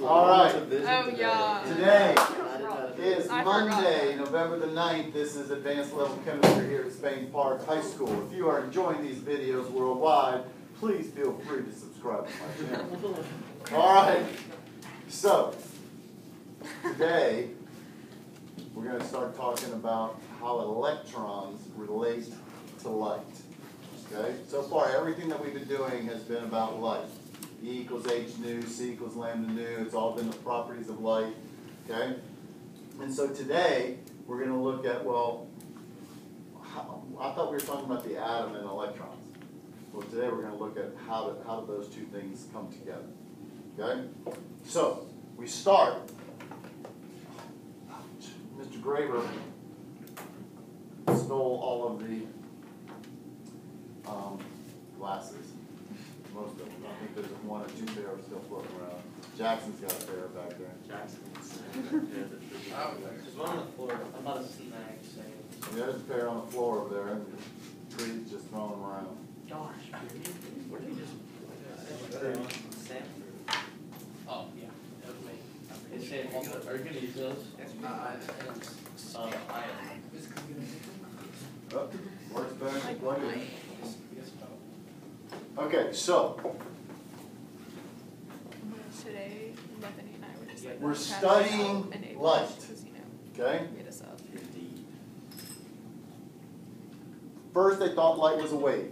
All right. Oh, yeah. Today is Monday, November the 9th. This is Advanced Level Chemistry here at Spain Park High School. If you are enjoying these videos worldwide, please feel free to subscribe to my channel. All right. So, today we're going to start talking about how electrons relate to light. Okay? So far, everything that we've been doing has been about light. E equals h nu, C equals lambda nu. It's all been the properties of light. Okay? And so today, we're going to look at, well, I thought we were talking about the atom and electrons. Well, today we're going to look at how do those two things come together. Okay? So, we start. Mr. Graver stole all of the glasses. Most of them. I think there's one or two pairs still floating around. Jackson's got a pair back there. There's one on the floor. I'm about a snack. Yeah, there's a pair on the floor over there, and the trees just throwing them around. Gosh, where did they just Stanford? Oh, yeah. That was me. Are you going to use those? Oh, works better than plugging. Okay, so today, Bethany and I were just like, we're studying light. Okay? First, they thought light was a wave.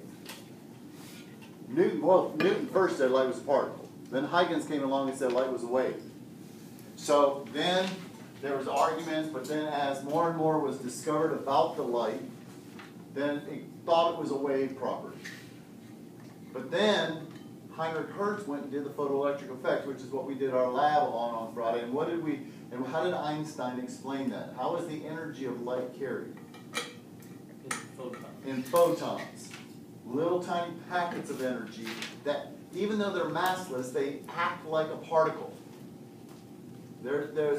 Newton first said light was a particle. Then Huygens came along and said light was a wave. So then there was arguments, but then as more and more was discovered about the light, then it thought it was a wave property. But then Heinrich Hertz went and did the photoelectric effect, which is what we did our lab on Friday. And and how did Einstein explain that? How is the energy of light carried? In photons. Little tiny packets of energy that, even though they're massless, they act like a particle.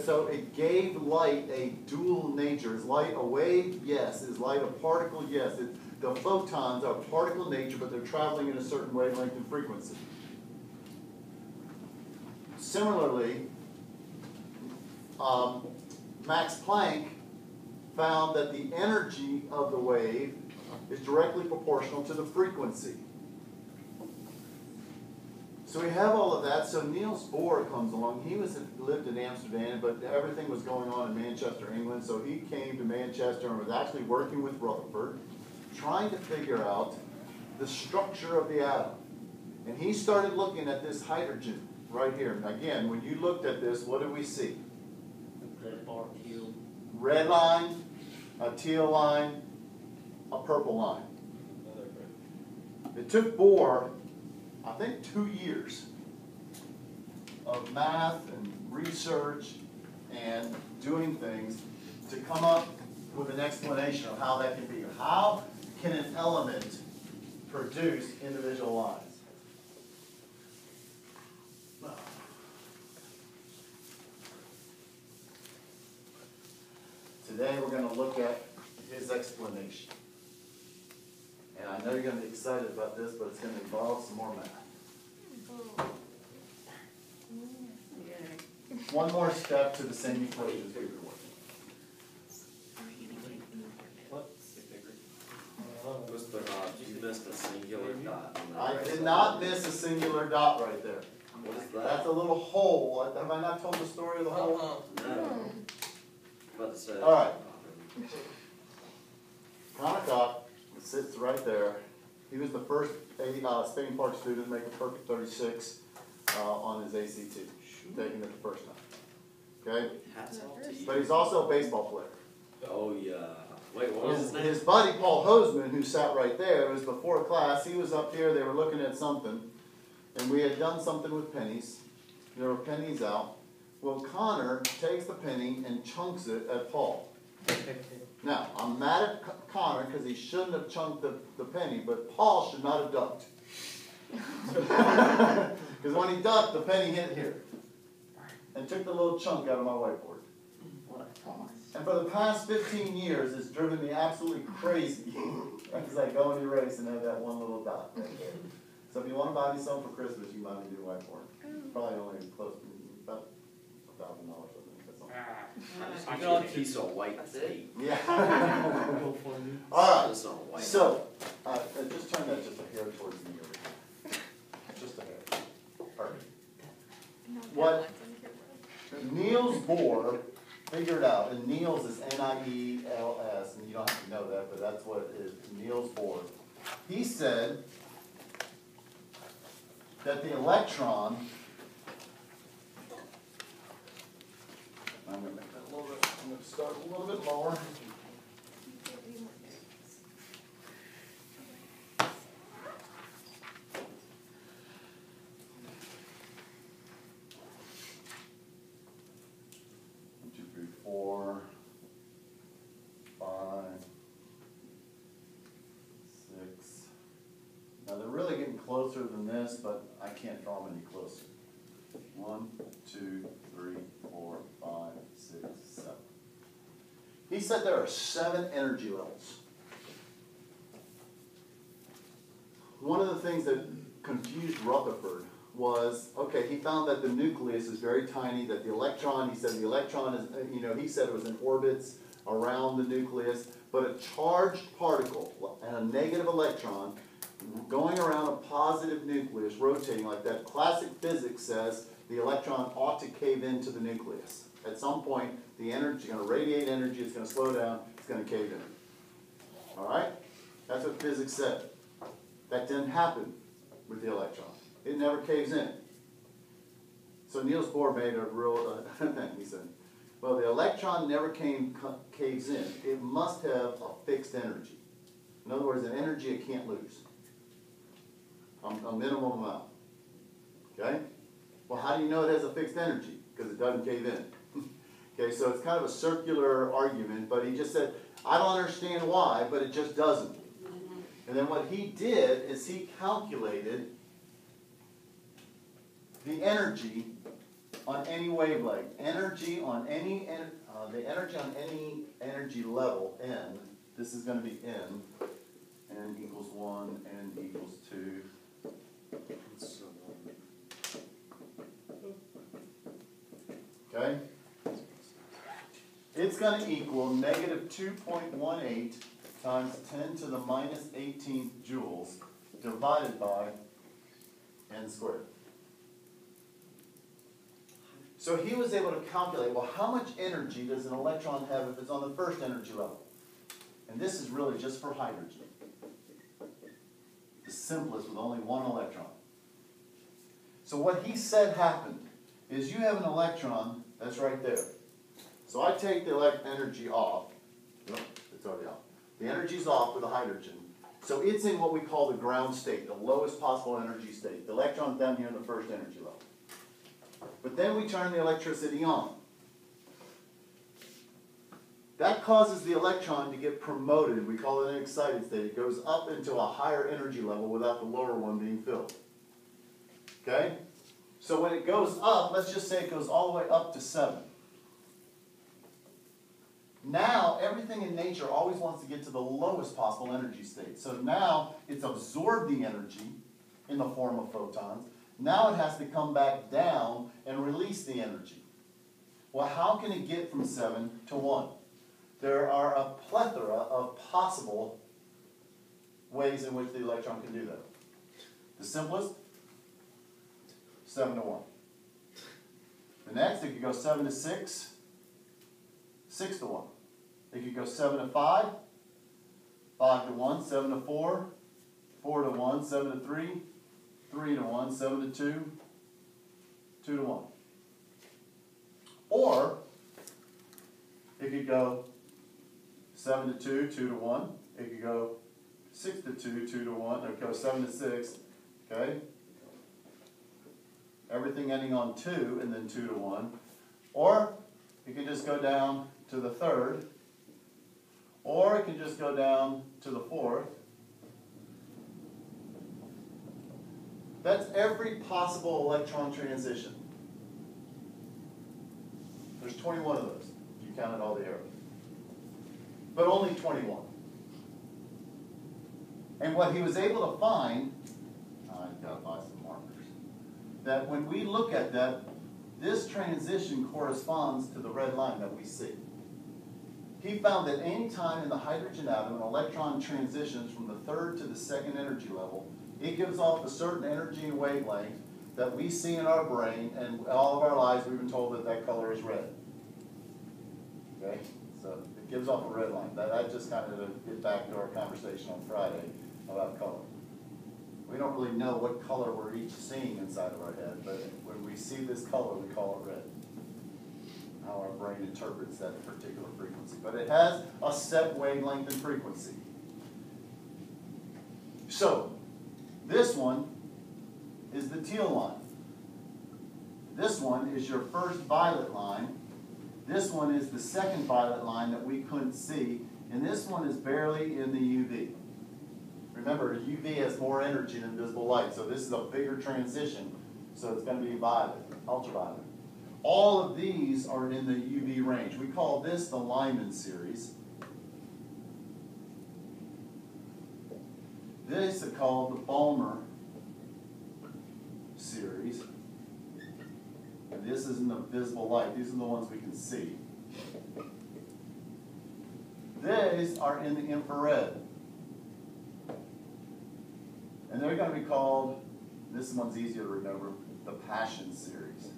So it gave light a dual nature. Is light a wave? Yes. Is light a particle? Yes. The photons are particle nature, but they're traveling in a certain wavelength and frequency. Similarly, Max Planck found that the energy of the wave is directly proportional to the frequency. So we have all of that. So Niels Bohr comes along. He lived in Amsterdam, but everything was going on in Manchester, England. So he came to Manchester and was actually working with Rutherford, trying to figure out the structure of the atom. And he started looking at this hydrogen right here. And again, when you looked at this, what did we see? Red line, a teal line, a purple line. It took Bohr, I think, 2 years of math and research and doing things to come up with an explanation of how that can be. How can an element produce individual lines? Today we're going to look at his explanation. And I know you're going to be excited about this, but it's going to involve some more math. One more step to the same equations we were working. Mr. Hobbs, you missed a singular dot. I did not miss a singular dot right there. What is that? That's a little hole. Have I not told the story of the hole? No. About to say. All right. Kanaka sits right there. He was the first Spain Park student to make a perfect 36 on his ACT, taking it the first time. Okay? Hats off to you. But he's also a baseball player. Oh, yeah. Wait, what was his name? His buddy, Paul Hoseman, who sat right there, it was before class. He was up here. They were looking at something. And we had done something with pennies. There were pennies out. Well, Connor takes the penny and chunks it at Paul. Now, I'm mad at Connor because he shouldn't have chunked the penny, but Paul should not have ducked. Because when he ducked, the penny hit here and took the little chunk out of my whiteboard. And for the past 15 years, it's driven me absolutely crazy as I go and erase and have that one little dot right there. So if you want to buy me something for Christmas, you can buy me a new whiteboard. Probably only close to about Take it on Piece of white tape. Yeah. Go for me. All right. Just on white. So, just turn that just a hair towards me over here. Just a hair. Perfect. No What? deadlines on camera. Niels Bohr figured out, and Niels is Niels, and you don't have to know that, but that's what it is, Niels Bohr. He said that the electron, I'm going to make that a little bit, I'm going to start a little bit lower. Four, 5, 6. Now they're really getting closer than this, but I can't draw them any closer. 1, 2, 3, 4, 5, 6, 7. He said there are 7 energy levels. One of the things that confused Rutherford was, okay, he found that the nucleus is very tiny, that the electron, he said the electron is, he said it was in orbits around the nucleus, but a charged particle and a negative electron going around a positive nucleus, rotating like that, classic physics says the electron ought to cave into the nucleus. At some point, the energy is going to radiate energy, it's going to slow down, it's going to cave in. All right? That's what physics said. That didn't happen with the electron. It never caves in. So Niels Bohr made a real thing. He said, well, the electron never caves in. It must have a fixed energy. In other words, an energy it can't lose. A minimum amount. Okay? Well, how do you know it has a fixed energy? Because it doesn't cave in. Okay, so it's kind of a circular argument, but he just said, I don't understand why, but it just doesn't. And then what he did is he calculated the energy on any wavelength, the energy on any energy level, n, this is going to be n equals 1, n equals 2. Okay? It's going to equal negative 2.18 times 10 to the minus 18th joules divided by n squared. So he was able to calculate, well, how much energy does an electron have if it's on the first energy level? And this is really just for hydrogen. The simplest with only one electron. So what he said happened is you have an electron that's right there. So I take the energy off. Nope, it's already off. The energy's off with the hydrogen. So it's in what we call the ground state, the lowest possible energy state. The electron's down here in the first energy level. But then we turn the electricity on. That causes the electron to get promoted. We call it an excited state. It goes up into a higher energy level without the lower one being filled. Okay? So when it goes up, let's just say it goes all the way up to 7. Now, everything in nature always wants to get to the lowest possible energy state. So now it's absorbed the energy in the form of photons. Now it has to come back down and release the energy. Well, how can it get from 7 to 1? There are a plethora of possible ways in which the electron can do that. The simplest, 7 to 1. The next, it could go 7 to 6, 6 to 1. It could go 7 to 5, 5 to 1, 7 to 4, 4 to 1, 7 to 3, 3 to 1, 7 to 2, 2 to 1. Or, it could go 7 to 2, 2 to 1. It could go 6 to 2, 2 to 1. It could go 7 to 6, okay? Everything ending on 2 and then 2 to 1. Or, it could just go down to the third. Or it can just go down to the fourth. That's every possible electron transition. There's 21 of those, if you counted all the arrows. But only 21. And what he was able to find, I've got to buy some markers, that when we look at that, this transition corresponds to the red line that we see. he found that any time in the hydrogen atom an electron transitions from the third to the second energy level, it gives off a certain energy and wavelength that we see in our brain, and all of our lives we've been told that that color is red. Okay? So it gives off a red line. That just kind of to get back to our conversation on Friday about color. We don't really know what color we're each seeing inside of our head, but when we see this color, we call it red. How our brain interprets that particular frequency. But it has a set wavelength and frequency. So, this one is the teal line. This one is your first violet line. This one is the second violet line that we couldn't see. And this one is barely in the UV. Remember, UV has more energy than visible light, so this is a bigger transition. So it's going to be violet, ultraviolet. All of these are in the UV range. We call this the Lyman series. This is called the Balmer series. And this is in the visible light. These are the ones we can see. These are in the infrared. And they're going to be called, this one's easier to remember, the Passion series.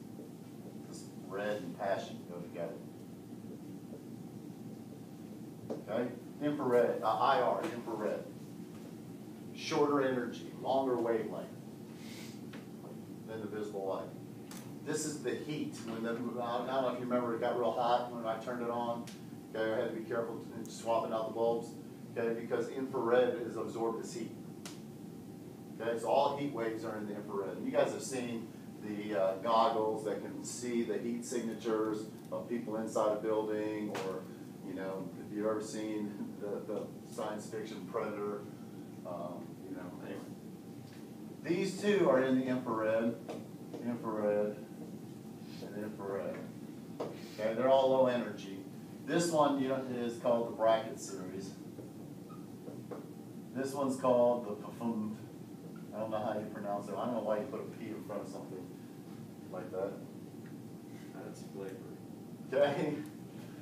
This red and passion go together. Okay? Infrared, IR, infrared. Shorter energy, longer wavelength than the visible light. This is the heat. I don't know if you remember, it got real hot when I turned it on. Okay, I had to be careful swapping out the bulbs. Okay, because infrared is absorbed as heat. Okay, so all heat waves are in the infrared. And you guys have seen the goggles that can see the heat signatures of people inside a building, or, you know, if you've ever seen the science fiction Predator, you know, anyway. These two are in the infrared, infrared, and infrared. Okay, they're all low energy. This one, you know, is called the bracket series. This one's called the Pfund. I don't know how you pronounce it. I don't know why you put a P in front of something like that. That's flavor. Okay?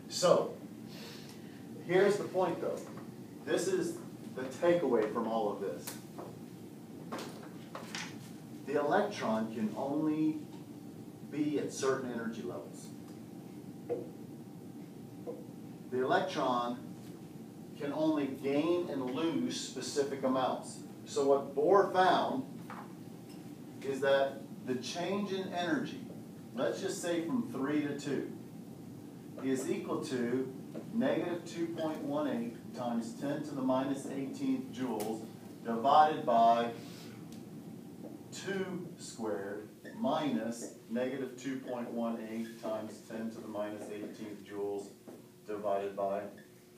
So, here's the point though. This is the takeaway from all of this. The electron can only be at certain energy levels. The electron can only gain and lose specific amounts. So what Bohr found is that the change in energy, let's just say from 3 to 2, is equal to negative 2.18 times 10 to the minus 18th joules divided by 2 squared minus negative 2.18 times 10 to the minus 18th joules divided by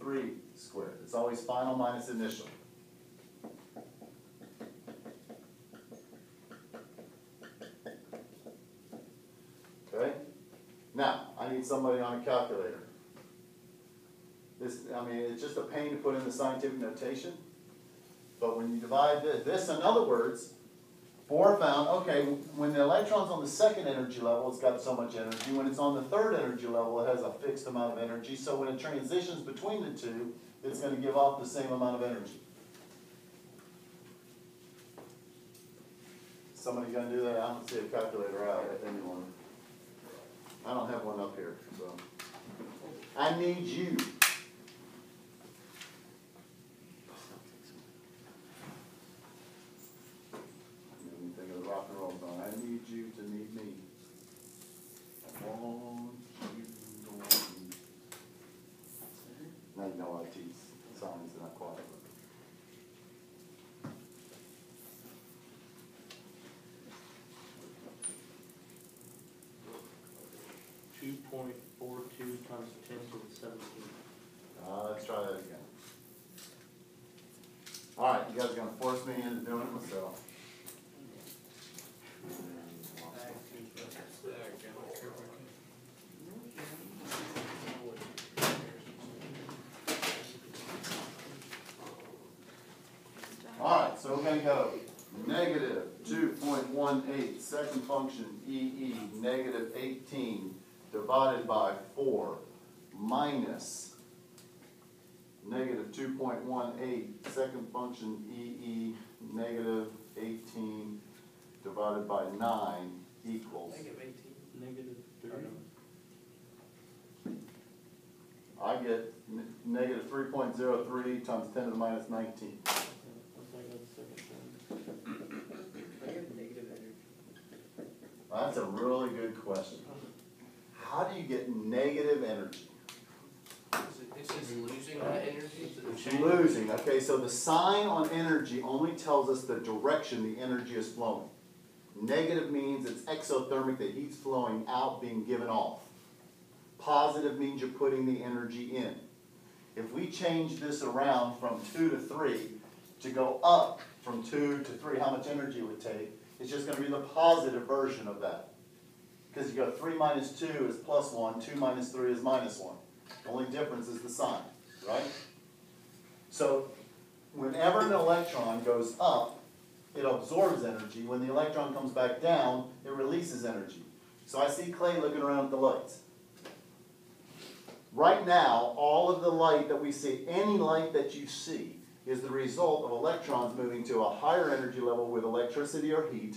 3 squared. It's always final minus initial. Okay? Now, I need somebody on a calculator. This, I mean, it's just a pain to put in the scientific notation. But when you divide this, in other words, Bohr found, okay, when the electron's on the second energy level, it's got so much energy. When it's on the third energy level, it has a fixed amount of energy. So when it transitions between the two, it's going to give off the same amount of energy. Somebody going to do that? I don't see a calculator out at anyone. I don't have one up here, so I need you. Think of the rock and roll song. I need you to need me. I want you to want me. Now you know I teach songs and not choir. 2.42 times 10 to the 17th. Let's try that again. All right, you guys are going to force me into doing it myself. All right, so we're going to go negative 2.18, second function EE, negative 18 divided by 4 minus negative 2.18, second function EE, negative 18 divided by 9 equals. Negative 18. Negative 30. I get negative 3.03 times 10 to the minus 19. That's a really good question. How do you get negative energy? It's just losing that energy. It's losing. Okay, so the sign on energy only tells us the direction the energy is flowing. Negative means it's exothermic, the heat's flowing out, being given off. Positive means you're putting the energy in. If we change this around from 2 to 3 to go up from 2 to 3, how much energy it would take? It's just going to be the positive version of that. Because you go 3 minus 2 is plus 1, 2 minus 3 is minus 1. The only difference is the sign, right? So whenever an electron goes up, it absorbs energy. When the electron comes back down, it releases energy. So I see Clay looking around at the lights. Right now, all of the light that we see, any light that you see, is the result of electrons moving to a higher energy level with electricity or heat,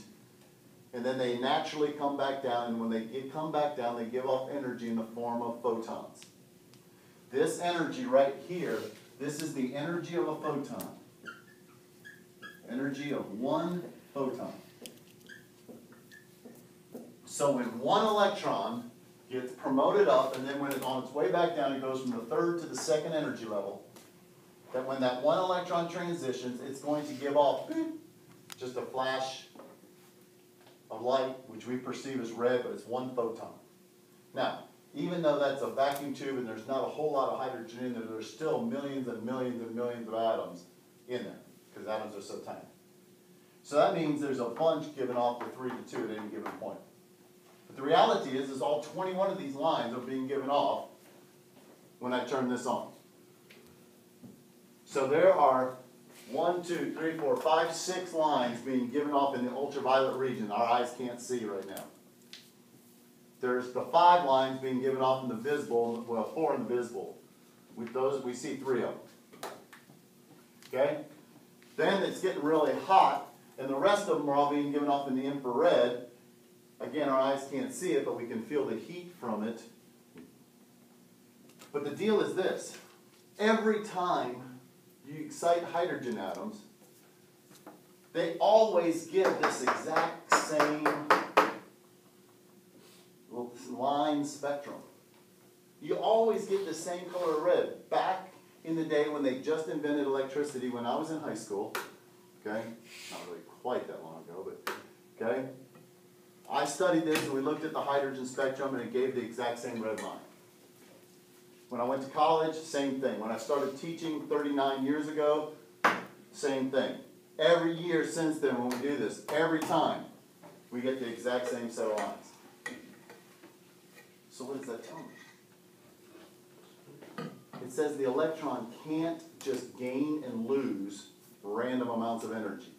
and then they naturally come back down, and when they come back down, they give off energy in the form of photons. This energy right here, this is the energy of a photon. Energy of one photon. So when one electron gets promoted up, and then when it's on its way back down, it goes from the third to the second energy level, that when that one electron transitions, it's going to give off just a flash of light, which we perceive as red, but it's one photon. Now, even though that's a vacuum tube and there's not a whole lot of hydrogen in there, there's still millions and millions and millions of atoms in there, because atoms are so tiny. So that means there's a bunch given off the 3 to 2 at any given point. But the reality is all 21 of these lines are being given off when I turn this on. So there are 1, 2, 3, 4, 5, 6 lines being given off in the ultraviolet region our eyes can't see right now. There's the 5 lines being given off in the visible, well, 4 in the visible. With those, we see 3 of them. Okay? Then it's getting really hot, and the rest of them are all being given off in the infrared. Again, our eyes can't see it, but we can feel the heat from it. But the deal is this. Every time you excite hydrogen atoms, they always give this exact same line spectrum. You always get the same color red. Back in the day when they just invented electricity, when I was in high school, okay, not really quite that long ago, but okay, I studied this and we looked at the hydrogen spectrum and it gave the exact same red line. When I went to college, same thing. When I started teaching 39 years ago, same thing. Every year since then when we do this, every time, we get the exact same set of lines. So what does that tell me? It says the electron can't just gain and lose random amounts of energy.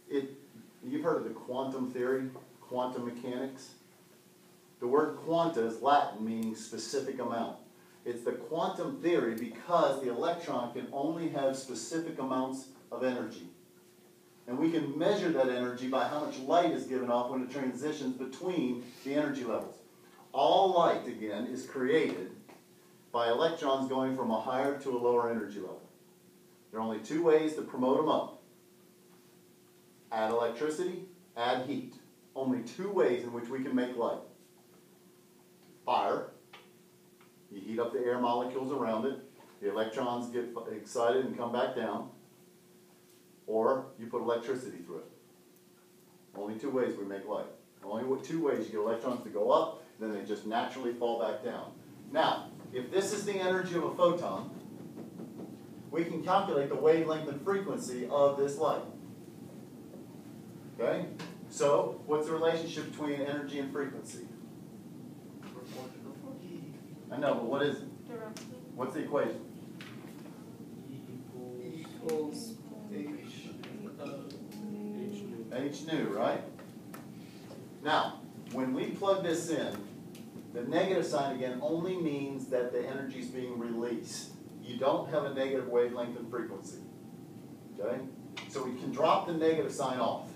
You've heard of the quantum theory, quantum mechanics? The word quanta is Latin, meaning specific amount. It's the quantum theory because the electron can only have specific amounts of energy. And we can measure that energy by how much light is given off when it transitions between the energy levels. All light, again, is created by electrons going from a higher to a lower energy level. There are only 2 ways to promote them up. Add electricity, add heat. Only 2 ways in which we can make light. Fire. You heat up the air molecules around it. The electrons get excited and come back down. Or you put electricity through it. Only 2 ways we make light. Only 2 ways you get electrons to go up, then they just naturally fall back down. Now, if this is the energy of a photon, we can calculate the wavelength and frequency of this light. Okay? So, what's the relationship between energy and frequency? I know, but what is it? What's the equation? Equals H nu, right? Now, when we plug this in, the negative sign again only means that the energy is being released. you don't have a negative wavelength and frequency. Okay? So we can drop the negative sign off.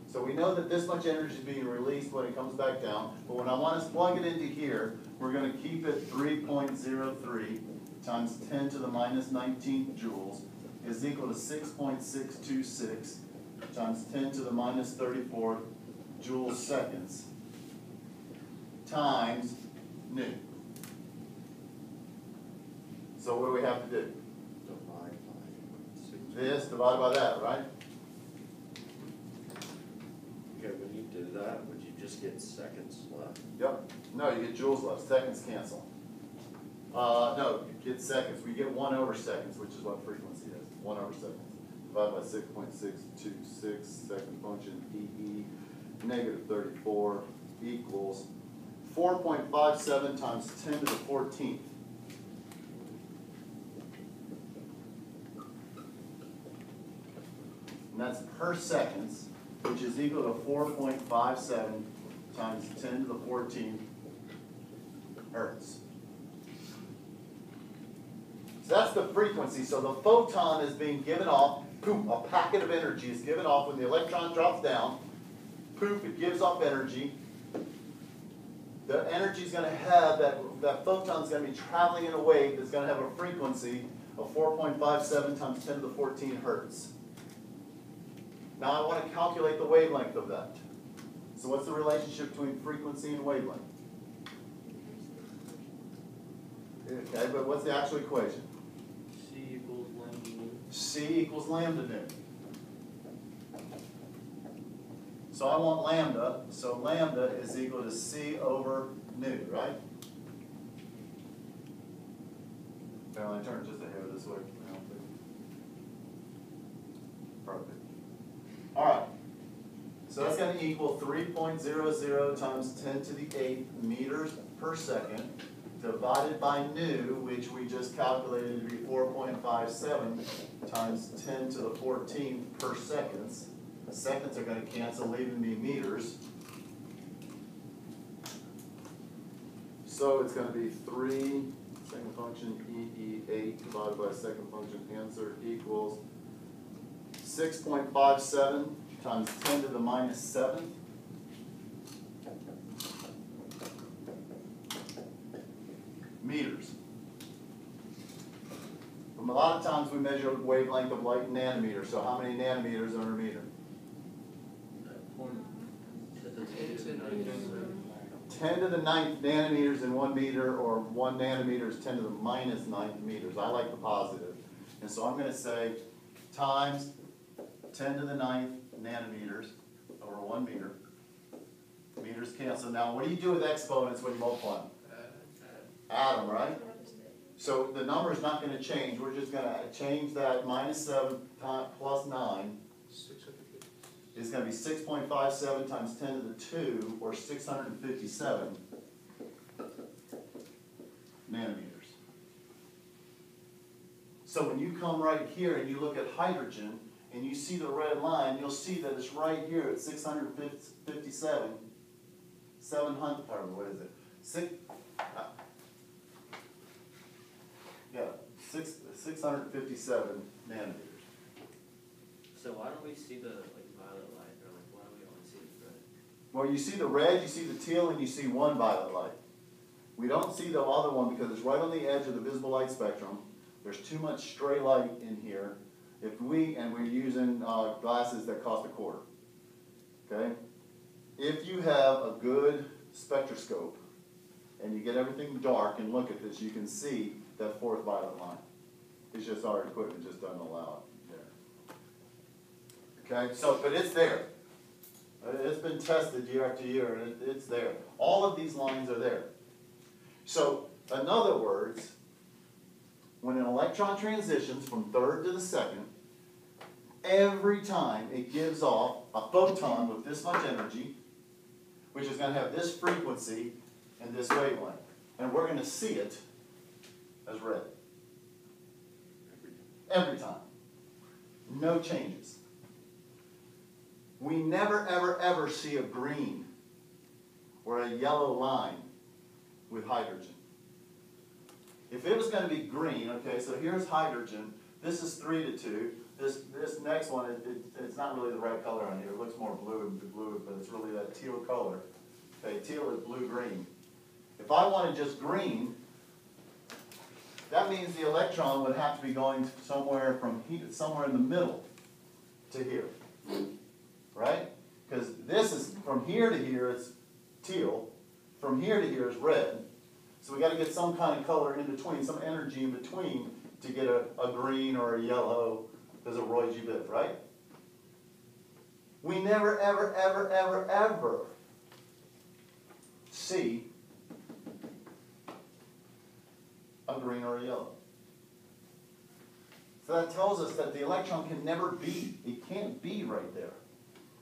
So we know that this much energy is being released when it comes back down, but when I want to plug it into here, we're going to keep it 3.03 times 10 to the minus 19 joules is equal to 6.626 times 10 to the minus 34 joules seconds times nu. So what do we have to do? Divide by 6. This divided by that, right? Okay, when you do that, would you just get seconds left? Yep. No, you get joules left. Seconds cancel. No, you get seconds. We get 1 over seconds, which is what frequency is. 1 over seconds. Divided by 6.626, second function, EE, negative 34 equals 4.57 times 10 to the 14th. And that's per seconds, which is equal to 4.57 times 10 to the 14th hertz. So that's the frequency. So the photon is being given off, poof, a packet of energy is given off when the electron drops down. Poof, it gives off energy. The energy is going to have, that photon is going to be traveling in a wave that's going to have a frequency of 4.57 times 10 to the 14 hertz. Now I want to calculate the wavelength of that. So what's the relationship between frequency and wavelength? Okay, but what's the actual equation? C equals lambda nu. C equals lambda nu. So I want lambda, so lambda is equal to C over nu, right? Apparently I turned just a hair this way. Perfect. All right. So that's going to equal 3.00 times 10 to the 8th meters per second divided by nu, which we just calculated to be 4.57 times 10 to the 14th per seconds. The seconds are going to cancel, leaving me meters. So it's going to be 3, second function, EE8 divided by second function, answer equals 6.57 times 10 to the minus 7th. Meters. A lot of times we measure the wavelength of light in nanometers. So how many nanometers are in a meter? 10 to the 9th nanometers in 1 meter, or 1 nanometer is 10 to the minus 9th meters. I like the positive. And so I'm going to say times 10 to the 9th nanometers over 1 meter. Meters cancel. Now, what do you do with exponents when you multiply them? Add them, right? So the number is not going to change. We're just going to change that minus 7 plus 9 is going to be 6.57 times 10 to the 2, or 657 nanometers. So when you come right here and you look at hydrogen and you see the red line, you'll see that it's right here at 657, 700, or what is it? 657 nanometers. So why don't we see the violet light, or why do we only see the red? Well, you see the red, you see the teal, and you see one violet light. We don't see the other one because it's right on the edge of the visible light spectrum. There's too much stray light in here. And we're using glasses that cost $0.25. Okay? If you have a good spectroscope and you get everything dark and look at this, you can see that fourth violet line. It's just our equipment just doesn't allow it there. Okay? So, but it's there. It's been tested year after year, and it's there. All of these lines are there. So, in other words, when an electron transitions from third to the second, every time it gives off a photon with this much energy, which is going to have this frequency and this wavelength. And we're going to see it as red. Every time. No changes. We never, ever, ever see a green or a yellow line with hydrogen. If it was going to be green, okay, so here's hydrogen. This is 3 to 2. This next one, it's not really the right color on here. It looks more blue, but it's really that teal color. Okay, teal is blue-green. If I wanted just green, that means the electron would have to be going somewhere from here, somewhere in the middle to here, right? Because this is from here to here, it's teal. From here to here is red. So we got to get some kind of color in between, some energy in between to get a green or a yellow. There's a Roy G. Biv, right? We never, ever, ever, ever, ever see a green or a yellow. So that tells us that the electron can never be. It can't be right there.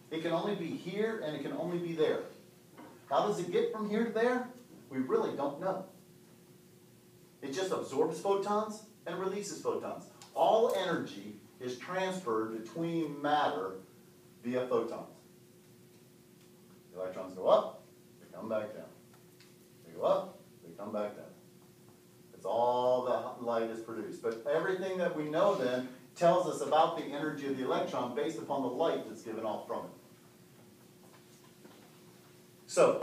It can only be here and it can only be there. How does it get from here to there? We really don't know. It just absorbs photons and releases photons. All energy is transferred between matter via photons. The electrons go up, they come back down. They go up, they come back down. It's all the light is produced. But everything that we know then tells us about the energy of the electron based upon the light that's given off from it. So,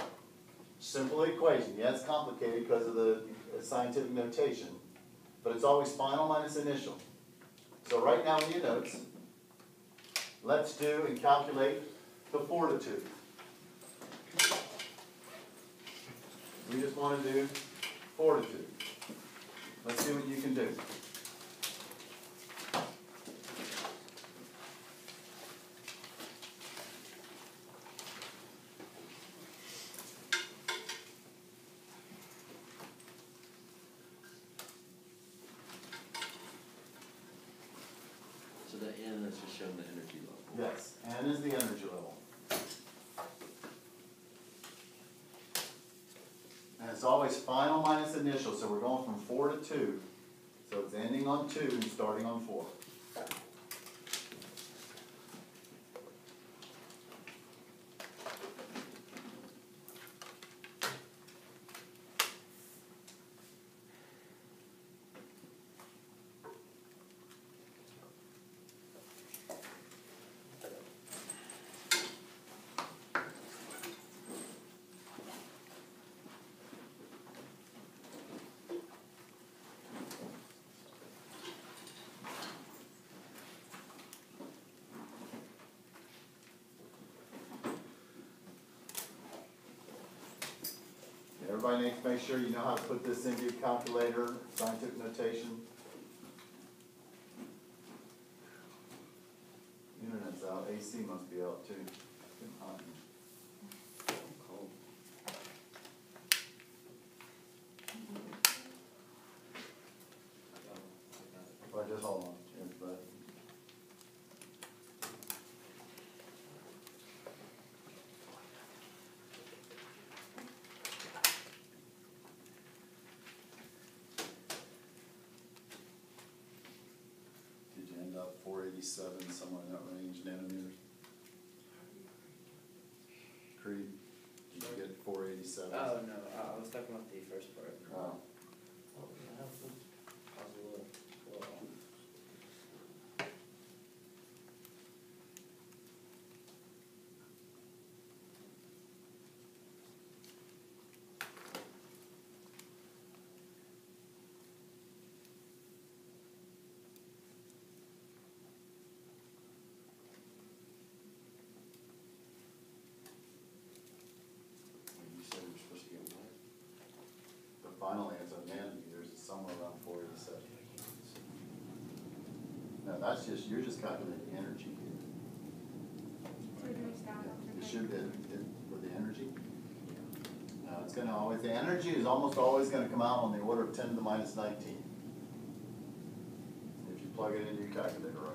simple equation. Yeah, it's complicated because of the scientific notation, but it's always final minus initial. So right now in your notes, let's do and calculate the fortitude. We just want to do fortitude. Let's see what you can do. So the N is just showing the energy level. Yes, N is the energy level. And it's always final minus initial, so we're going from 4 to 2. So it's ending on 2 and starting on 4. Everybody needs to make sure you know how to put this into your calculator, scientific notation. Internet's out. AC must be out too. Cold. Well, just hold on. Yes, but did you end up 487, somewhere in that range, nanometers? Creed, did you get 487? Oh, no, I was talking about the first part. Oh. I was a little off. You said you're supposed to get what? The final answer of nanometers is somewhere around 487. No, that's just, you're just calculating energy here. It should be, with the energy? No, it's gonna always, the energy is almost always gonna come out on the order of 10 to the minus 19. If you plug it into your calculator, right?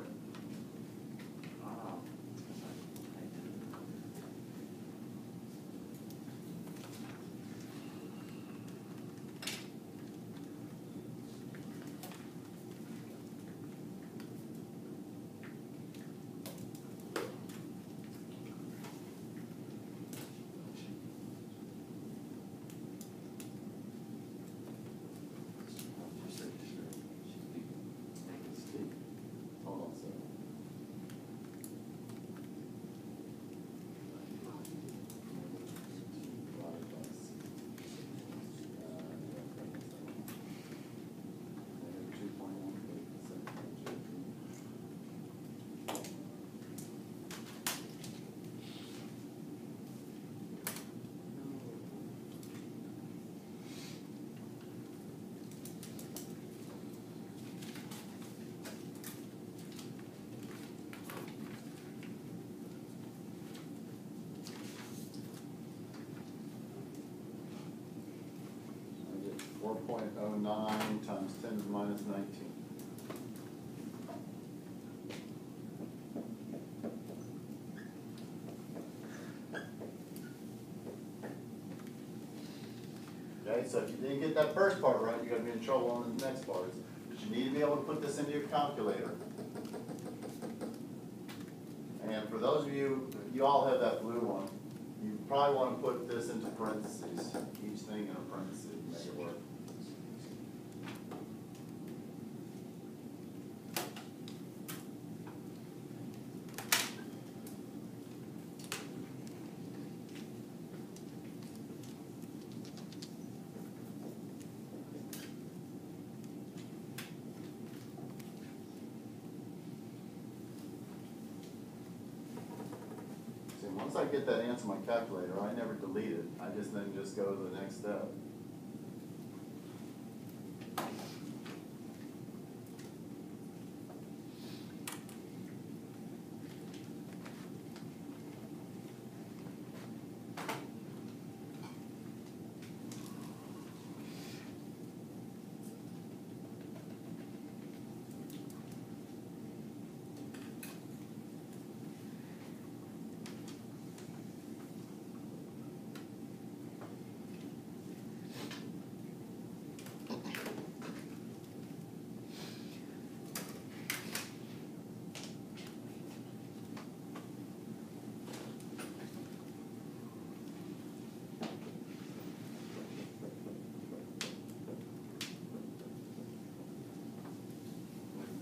4.09 times 10 to the minus 19. Okay, so if you didn't get that first part right, you're going to be in trouble on the next parts. But you need to be able to put this into your calculator. And for those of you, you all have that blue one, you probably want to put this into parentheses, each thing in a parenthesis, make it work. Once I get that answer on my calculator, I never delete it. I just then just go to the next step.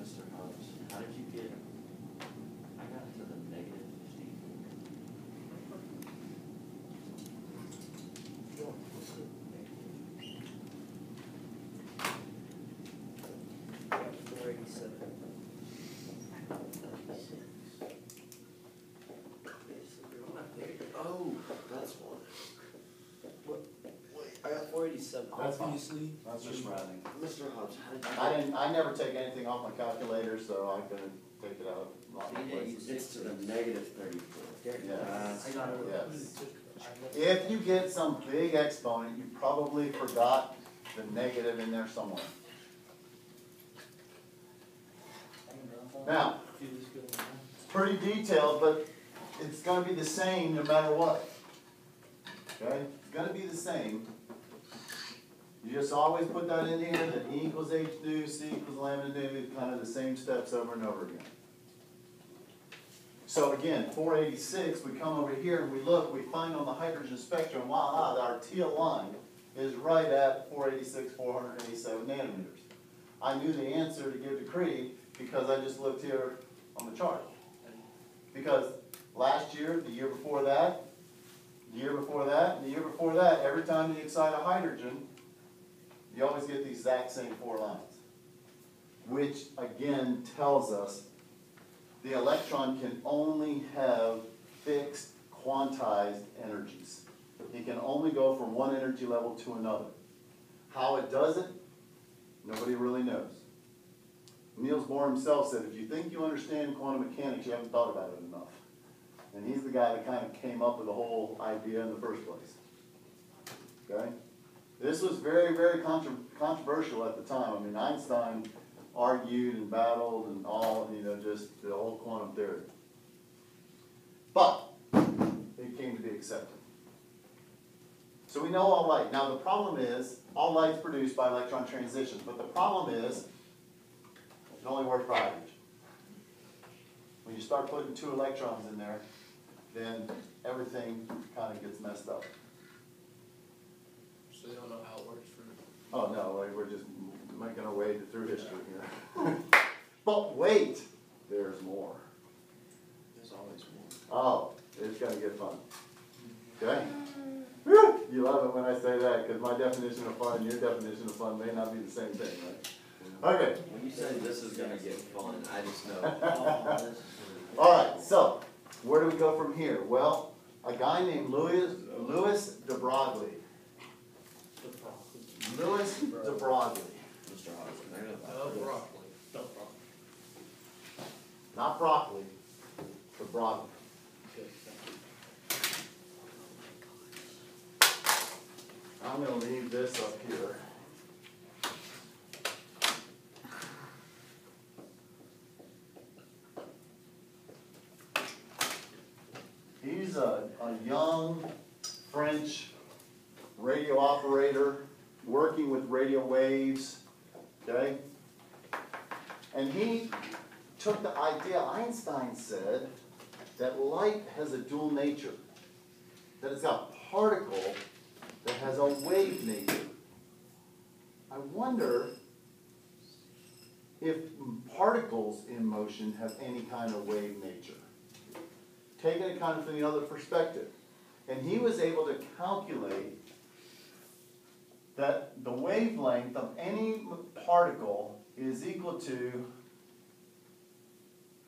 Mr. Hobbs, how did you get, I got to the negative 50. Oh, that's one. I got 487. That's fine. Obviously. That's just rounding. Mr. Hobbs, how did you? I never take anything off my calculator, so I can take it out of a lot of So you didn't places. It's to the negative 34. Yes. I got it. Yes. If you get some big exponent, you probably forgot the negative in there somewhere. Now, it's pretty detailed, but it's going to be the same no matter what. Okay? It's going to be the same. You just always put that in here, that E equals H nu, C equals lambda nu, kind of the same steps over and over again. So again, 486, we come over here and we look, we find on the hydrogen spectrum, wow, our teal line is right at 486, 487 nanometers. I knew the answer to give to Creed because I just looked here on the chart. Because last year, the year before that, the year before that, and the year before that, every time you excite a hydrogen, you always get the exact same 4 lines. Which again tells us the electron can only have fixed quantized energies. It can only go from one energy level to another. How it does it, nobody really knows. Niels Bohr himself said, if you think you understand quantum mechanics, you haven't thought about it enough. And he's the guy that kind of came up with the whole idea in the first place. Okay? This was very, very controversial at the time. I mean, Einstein argued and battled and all, just the whole quantum theory. But it came to be accepted. So we know all light. Now the problem is, all light's produced by electron transition. But the problem is, it only works for hydrogen. When you start putting 2 electrons in there, then everything kind of gets messed up. So they don't know how it works for. Oh no, like we're just making our way through history here. But wait, there's more. There's always one. Oh, it's going to get fun. Okay? Whew, you love it when I say that because my definition of fun and your definition of fun may not be the same thing, right? Okay. When you say this is gonna get fun, I just know. All right, so where do we go from here? Well, a guy named Louis de Broglie. Louis de Broglie. Mr. Hobbs, can I know Oh, about broccoli. No problem. Not broccoli, but Broglie. I'm going to leave this up here. working with radio waves, okay? And he took the idea, Einstein said, that light has a dual nature, that it's got a particle that has a wave nature. I wonder if particles in motion have any kind of wave nature. Taking it kind of from the other perspective. And he was able to calculate that the wavelength of any particle is equal to,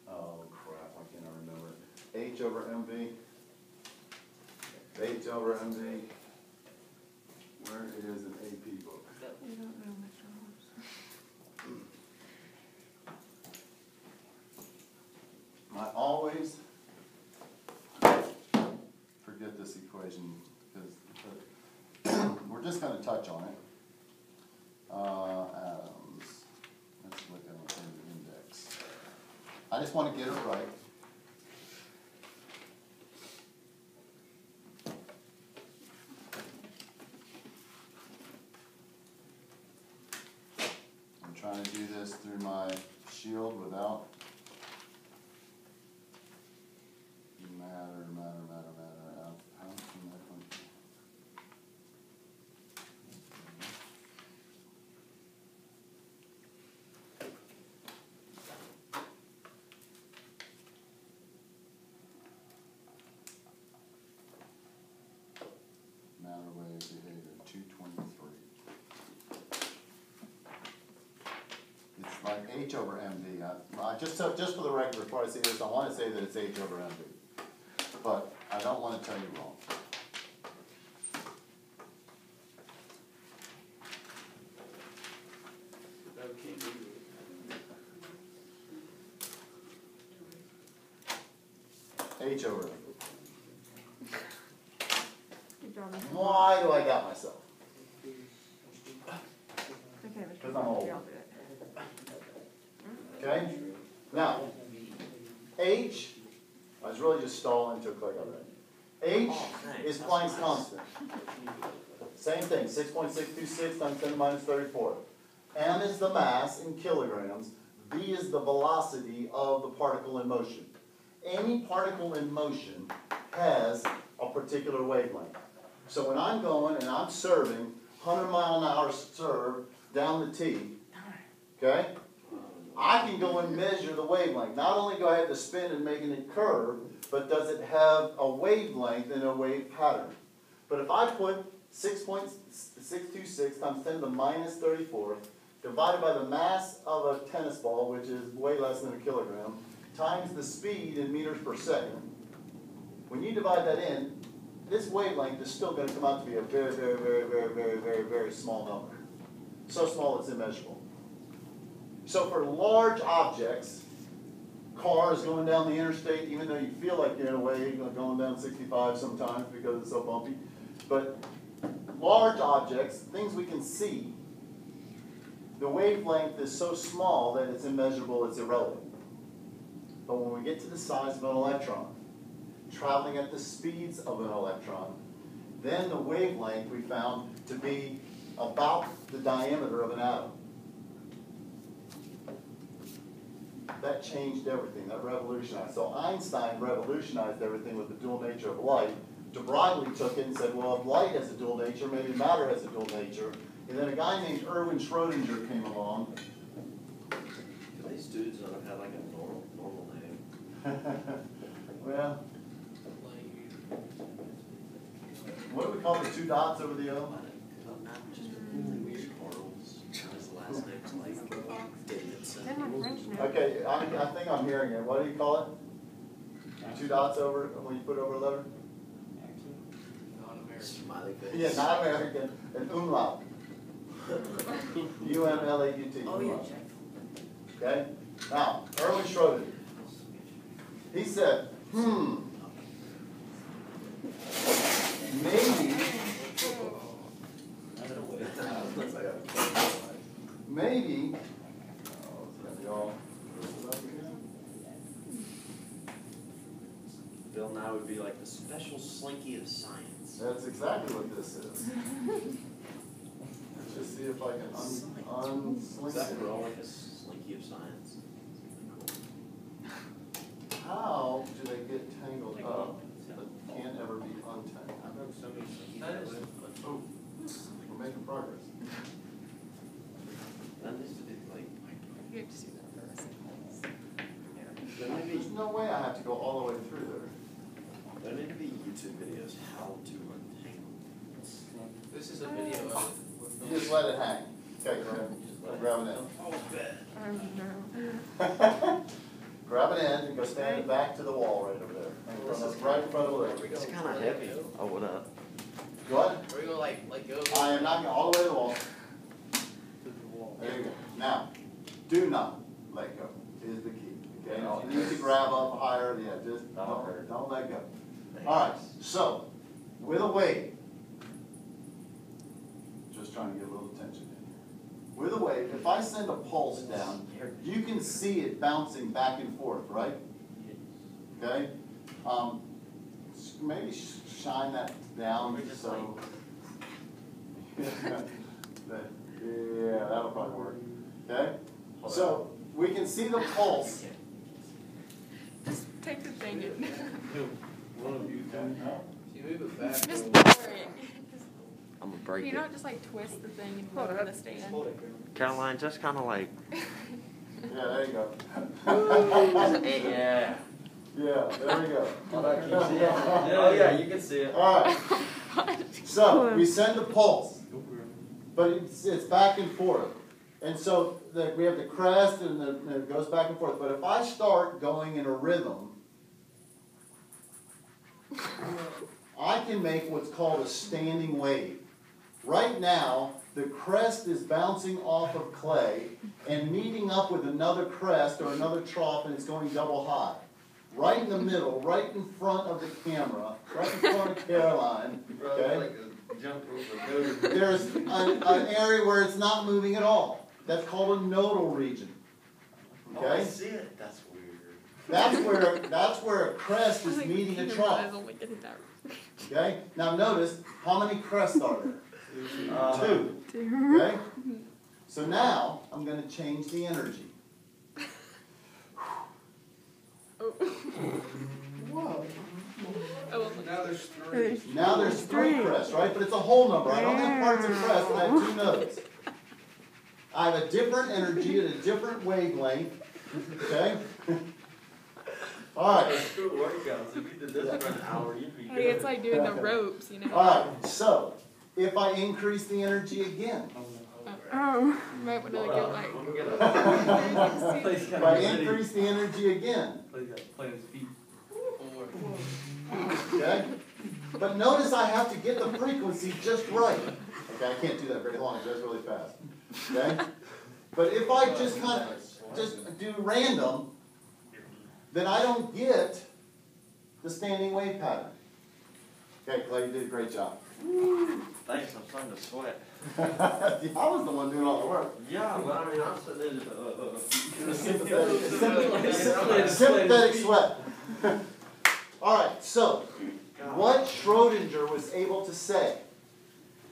oh crap, I can't remember, H over mv, H over mv, where it is in AP book. We don't know, Mr. Hobbs. I always forget this equation because we're just going to touch on it. Atoms. Let's look at it in the index. I just want to get it right. I'm trying to do this through my shield without matter. How can that function? Matter wave behavior 223. It's like H over MD. Just for the record, before I say this, I want to say that it's H over MD. But I don't want to tell you wrong. H over MD. Good job, Mr. Hobbs. Why do I doubt myself? It's okay, Mr. Because I'm Hobbs. old. We all do it. Okay? Now, H, I was really just stalling to click on that. H is Planck's constant. Same thing, 6.626 times 10 to the minus 34. M is the mass in kilograms. B is the velocity of the particle in motion. Any particle in motion has a particular wavelength. So when I'm going and I'm serving 100-mile-an-hour serve down the T, okay, I can go and measure the wavelength. Not only do I have the spin and making it curve, but does it have a wavelength and a wave pattern? But if I put 6.626 times 10 to the minus 34 divided by the mass of a tennis ball, which is way less than a kilogram, times the speed in meters per second, when you divide that in, this wavelength is still going to come out to be a very, very, very, very, very, very, very small number. So small it's immeasurable. So for large objects, cars going down the interstate, even though you feel like you're in a way going down 65 sometimes because it's so bumpy, but large objects, things we can see, the wavelength is so small that it's immeasurable, it's irrelevant. But when we get to the size of an electron, traveling at the speeds of an electron, then the wavelength we found to be about the diameter of an atom. That changed everything, that revolutionized. So Einstein revolutionized everything with the dual nature of light. De Broglie took it and said, well, if light has a dual nature, maybe matter has a dual nature. And then a guy named Erwin Schrödinger came along. Do these dudes have like a normal name? Well, what do we call the two dots over the O? His last name's like Davidson. Then my French note. Okay, I think I'm hearing it. What do you call it? Two dots over when you put over a letter? Non-American. Smiley face. Yeah, not American. An umlaut. U-M-L-A-U-T. Oh, yeah, umlaut. check. Okay? Now, Erwin Schrödinger. He said, maybe, oh, it's gonna be all twisted up again. Bill Nye would be like the special slinky of science. That's exactly what this is. like an Exactly, we're all unslinky. like a slinky of science. How do they get tangled up that can't ever be untangled? I broke so many slinkies. That is- Oh, we're making progress. That needs to be like, You have to see that first. There's no way I have to go all the way through there. there need to be YouTube videos how to untangle. This is a video of it. You just let it hang. Okay, go ahead. Grab an end. Oh, bad. Oh, no. Grab an end and go stand it back to the wall right over there. Right in front of the leg. It's kind of heavy. Oh, what up? What? Are we gonna like go? I am not going all the way to the wall. There you go. Now, do not let go is the key. Okay? If you need to grab up higher, yeah, just don't let go. All right, so with a wave, just trying to get a little tension in here. With a wave, if I send a pulse down, you can see it bouncing back and forth, right? Okay? Maybe shine that down so. Yeah, that'll probably work. Okay? So we can see the pulse. Just take the thing and One of you can. You move it back. just lower it. I'm gonna Can break you it. not just like twist the thing and lower the stand? Caroline, just kind of like. Yeah, there you go. Yeah. Yeah, there we go. Oh, yeah, you can see it. All right. So we send the pulse, but it's back and forth. And so we have the crest and it goes back and forth. But if I start going in a rhythm, I can make what's called a standing wave. Right now, the crest is bouncing off of clay and meeting up with another crest or another trough, and it's going double high. Right in the middle, right in front of the camera, right in front of Caroline, okay? There's an area where it's not moving at all. That's called a nodal region. Oh, I Okay? see it. That's weird. That's where a crest is meeting a trough. Okay? Now notice, how many crests are there? Two. Okay? So now, I'm going to change the energy. Whoa. Now there's three. Now there's three crests, right? But it's a whole number. I don't have parts of crest, and I have two nodes. I have a different energy at a different wavelength. Okay? All right. It's good workouts. If you did this for an hour, you'd be good. Hey, it's like doing the ropes, you know. All right. So, if I increase the energy again, Oh, you might want to get like. if I increase the energy again, Play his feet. okay? But notice I have to get the frequency just right. Okay, I can't do that very long, that's really fast. Okay? But if I just kind of just do random, then I don't get the standing wave pattern. Okay, Clay, you did a great job. Thanks, I'm starting to sweat. I was the one doing all the work. Yeah, but I mean, I'm sitting in. Sympathetic sweat. All right, so what Schrodinger was able to say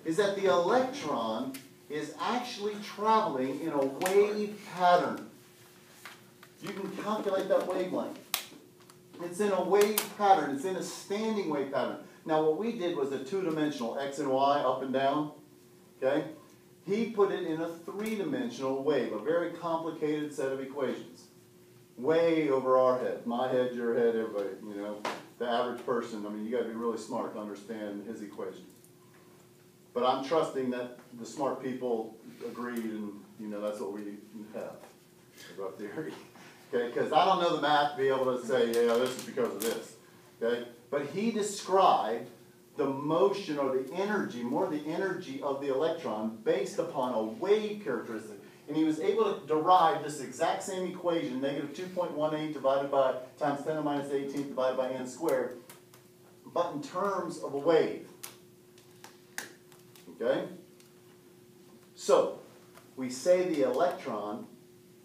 is that the electron is actually traveling in a wave pattern. You can calculate that wavelength. It's in a wave pattern. It's in a standing wave pattern. Now what we did was a two-dimensional X and Y, up and down. Okay? He put it in a three-dimensional wave, a very complicated set of equations. Way over our head. My head, your head, everybody, you know. The average person, I mean, you got to be really smart to understand his equations. But I'm trusting that the smart people agreed, and, you know, that's what we have. A rough theory. Okay? Because I don't know the math to be able to say, yeah, this is because of this. Okay? But he described the motion or the energy, more the energy of the electron based upon a wave characteristic. And he was able to derive this exact same equation, negative 2.18 divided by times 10 to the minus 18th divided by n squared, but in terms of a wave. Okay? So, we say the electron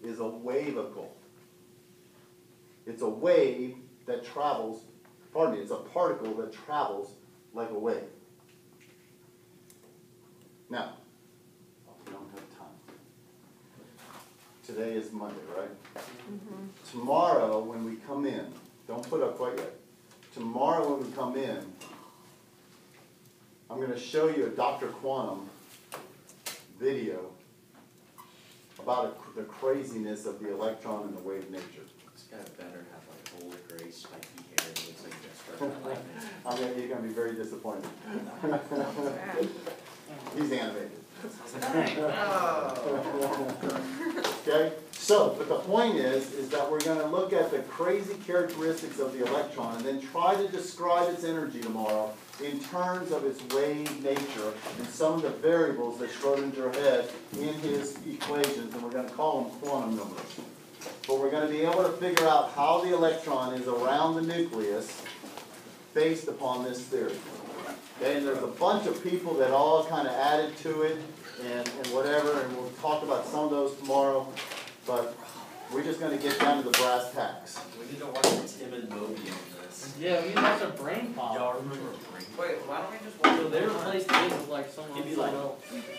is a wavicle. It's a wave that travels, pardon me, it's a particle that travels like a wave. Now, we don't have Today is Monday, right? Tomorrow, when we come in, don't put up quite yet. Tomorrow when we come in, I'm going to show you a Dr. Quantum video about the craziness of the electron and the wave nature. This guy better have like old gray spiky hair that looks like just from the lightning. You're going to be very disappointed. He's animated. Okay, so, but the point is that we're going to look at the crazy characteristics of the electron and then try to describe its energy tomorrow in terms of its wave nature and some of the variables that Schrodinger had in his equations, and we're going to call them quantum numbers. But we're going to be able to figure out how the electron is around the nucleus based upon this theory. Okay, and there's a bunch of people that all kind of added to it and whatever, and we'll talk about some of those tomorrow, but we're just going to get down to the brass tacks. We need to watch Tim and Moby on this. Yeah, we watched a brain pop. Y'all remember Brain? Wait, why don't we just watch So they replaced it with like someone Give me else. like